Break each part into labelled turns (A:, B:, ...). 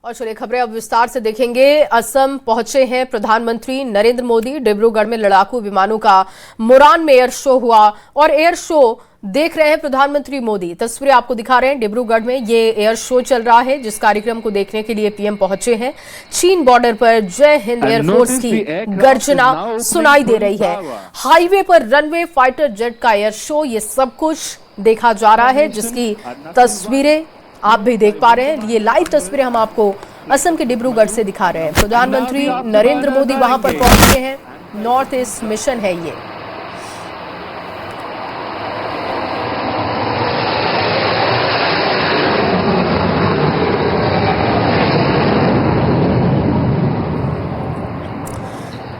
A: और चलिए खबरें अब विस्तार से देखेंगे। असम पहुंचे हैं प्रधानमंत्री नरेंद्र मोदी। डिब्रूगढ़ में लड़ाकू विमानों का मोरान में एयर शो हुआ और एयर शो देख रहे हैं प्रधानमंत्री मोदी। तस्वीरें आपको दिखा रहे हैं। डिब्रूगढ़ में ये एयर शो चल रहा है, जिस कार्यक्रम को देखने के लिए पीएम पहुंचे हैं। चीन बॉर्डर पर जय हिंद एयरफोर्स की गर्जना सुनाई दे रही है। हाईवे पर रनवे, फाइटर जेट का एयर शो, ये सब कुछ देखा जा रहा है, जिसकी तस्वीरें आप भी देख पा रहे हैं। ये लाइव तस्वीरें हम आपको असम के डिब्रूगढ़ से दिखा रहे हैं। प्रधानमंत्री नरेंद्र मोदी वहां पर पहुंचे हैं। नॉर्थ ईस्ट मिशन है ये।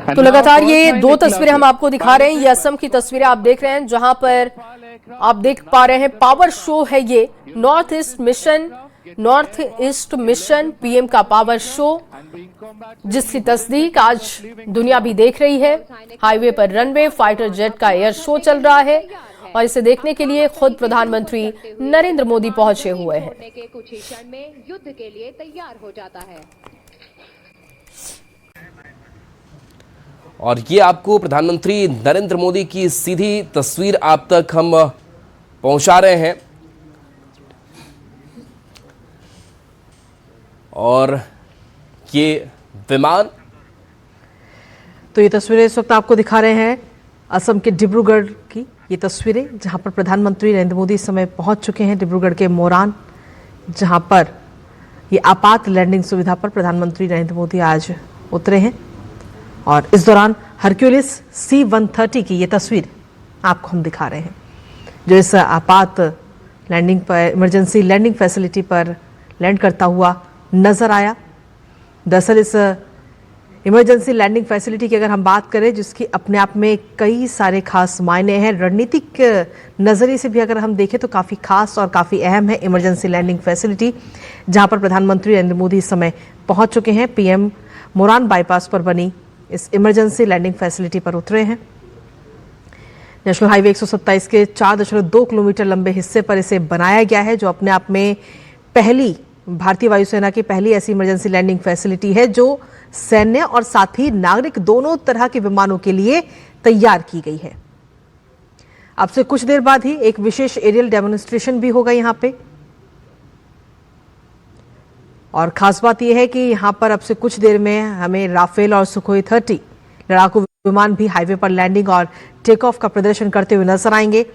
A: तो लगातार ये दो तस्वीरें हम आपको दिखा रहे हैं। ये असम की तस्वीरें आप देख रहे हैं, जहां पर आप देख पा रहे हैं पावर शो है ये। नॉर्थ ईस्ट मिशन पीएम का पावर शो, जिसकी तस्दीक आज दुनिया भी देख रही है। हाईवे पर रनवे, फाइटर जेट का एयर शो चल रहा है और इसे देखने के लिए खुद प्रधानमंत्री नरेंद्र मोदी पहुंचे हुए हैं। कुछ ही क्षण में युद्ध के लिए तैयार हो जाता है।
B: और ये आपको प्रधानमंत्री नरेंद्र मोदी की सीधी तस्वीर आप तक हम पहुंचा रहे हैं। और ये विमान,
C: तो ये तस्वीरें इस वक्त आपको दिखा रहे हैं असम के डिब्रूगढ़ की। ये तस्वीरें जहां पर प्रधानमंत्री नरेंद्र मोदी इस समय पहुंच चुके हैं, डिब्रूगढ़ के मोरान, जहां पर ये आपात लैंडिंग सुविधा पर प्रधानमंत्री नरेंद्र मोदी आज उतरे हैं। और इस दौरान हरक्यूलिस C-130 की ये तस्वीर आपको हम दिखा रहे हैं, जो इस आपात लैंडिंग पर, इमरजेंसी लैंडिंग फैसिलिटी पर लैंड करता हुआ नजर आया। दरअसल इस इमरजेंसी लैंडिंग फैसिलिटी की अगर हम बात करें, जिसकी अपने आप में कई सारे खास मायने हैं, रणनीतिक नज़रिए से भी अगर हम देखें तो काफ़ी खास और काफ़ी अहम है इमरजेंसी लैंडिंग फैसिलिटी, जहां पर प्रधानमंत्री नरेंद्र मोदी इस समय पहुंच चुके हैं। पीएम मोरान बाईपास पर बनी इस इमरजेंसी लैंडिंग फैसिलिटी पर उतरे हैं। नेशनल हाईवे 127 के 4.2 किलोमीटर लंबे हिस्से पर इसे बनाया गया है, जो अपने आप में पहली भारतीय वायुसेना की पहली ऐसी इमरजेंसी लैंडिंग फैसिलिटी है जो सैन्य और साथ ही नागरिक दोनों तरह के विमानों के लिए तैयार की गई है। अब से कुछ देर बाद ही एक विशेष एरियल डेमोन्स्ट्रेशन भी होगा यहां पे। और खास बात यह है कि यहां पर अब से कुछ देर में हमें राफेल और सुखोई 30 लड़ाकू विमान भी हाईवे पर लैंडिंग और टेक ऑफ का प्रदर्शन करते हुए नजर आएंगे।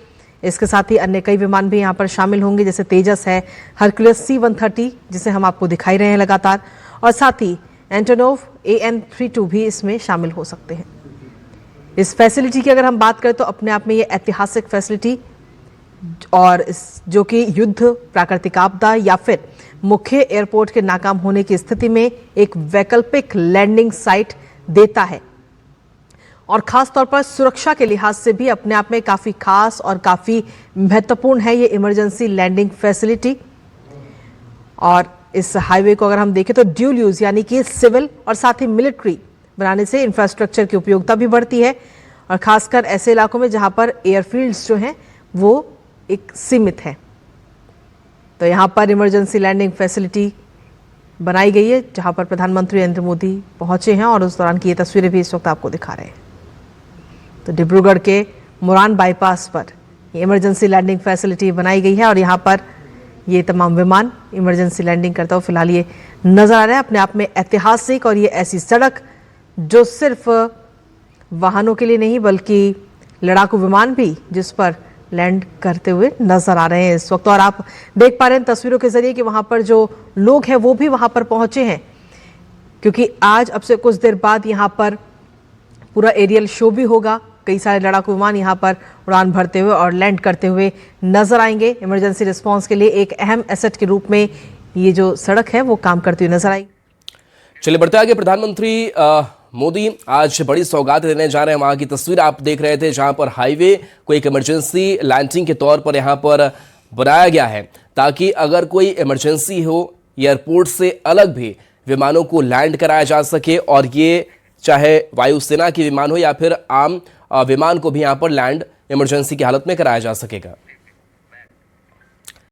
C: इसके साथ ही अन्य कई विमान भी यहां पर शामिल होंगे, जैसे तेजस है, हरक्यूलिस C-130 जिसे हम आपको दिखाई रहे हैं लगातार, और साथ ही एंटोनोव AN-32 भी इसमें शामिल हो सकते हैं। इस फैसिलिटी की अगर हम बात करें तो अपने आप में ये ऐतिहासिक फैसिलिटी, और जो कि युद्ध, प्राकृतिक आपदा या फिर मुख्य एयरपोर्ट के नाकाम होने की स्थिति में एक वैकल्पिक लैंडिंग साइट देता है। और खास तौर पर सुरक्षा के लिहाज से भी अपने आप में काफी खास और काफी महत्वपूर्ण है ये इमरजेंसी लैंडिंग फैसिलिटी। और इस हाईवे को अगर हम देखें तो ड्यूल यूज यानी कि सिविल और साथ ही मिलिट्री बनाने से इंफ्रास्ट्रक्चर की उपयोगिता भी बढ़ती है, और खासकर ऐसे इलाकों में जहां पर एयरफील्ड्स जो हैं वो एक सीमित है। तो यहां पर इमरजेंसी लैंडिंग फैसिलिटी बनाई गई है, जहां पर प्रधानमंत्री नरेंद्र मोदी पहुंचे हैं, और उस दौरान की ये तस्वीरें भी इस वक्त आपको दिखा रहे हैं। तो डिब्रूगढ़ के मोरान बाईपास पर ये इमरजेंसी लैंडिंग फैसिलिटी बनाई गई है, और यहाँ पर ये तमाम विमान इमरजेंसी लैंडिंग करता हुआ फिलहाल ये नजर आ रहा है। अपने आप में ऐतिहासिक, और ये ऐसी सड़क जो सिर्फ वाहनों के लिए नहीं बल्कि लड़ाकू विमान भी जिस पर लैंड करते हुए नजर आ रहे हैं इस वक्त। और आप देख पा रहे हैं तस्वीरों के जरिए कि वहां पर जो लोग हैं वो भी वहां पर पहुंचे हैं, क्योंकि आज अब से कुछ देर बाद यहां पर पूरा एरियल शो भी होगा। कई सारे लड़ाकू विमान यहां पर उड़ान भरते हुए और लैंड करते हुए नजर आएंगे। इमरजेंसी रिस्पांस के लिए एक अहम एसेट के रूप में ये जो सड़क है वो काम करती हुई नजर आएगी।
B: चलिए बढ़ते आगे। प्रधानमंत्री मोदी आज बड़ी सौगात देने जा रहे हैं। वहां की तस्वीर आप देख रहे थे, जहां पर हाईवे को एक इमरजेंसी लैंडिंग के तौर पर यहां पर बनाया गया है, ताकि अगर कोई इमरजेंसी हो, एयरपोर्ट से अलग भी विमानों को लैंड कराया जा सके, और ये चाहे वायुसेना के विमान हो या फिर आम विमान को भी यहां पर लैंड इमरजेंसी की हालत में कराया जा सकेगा।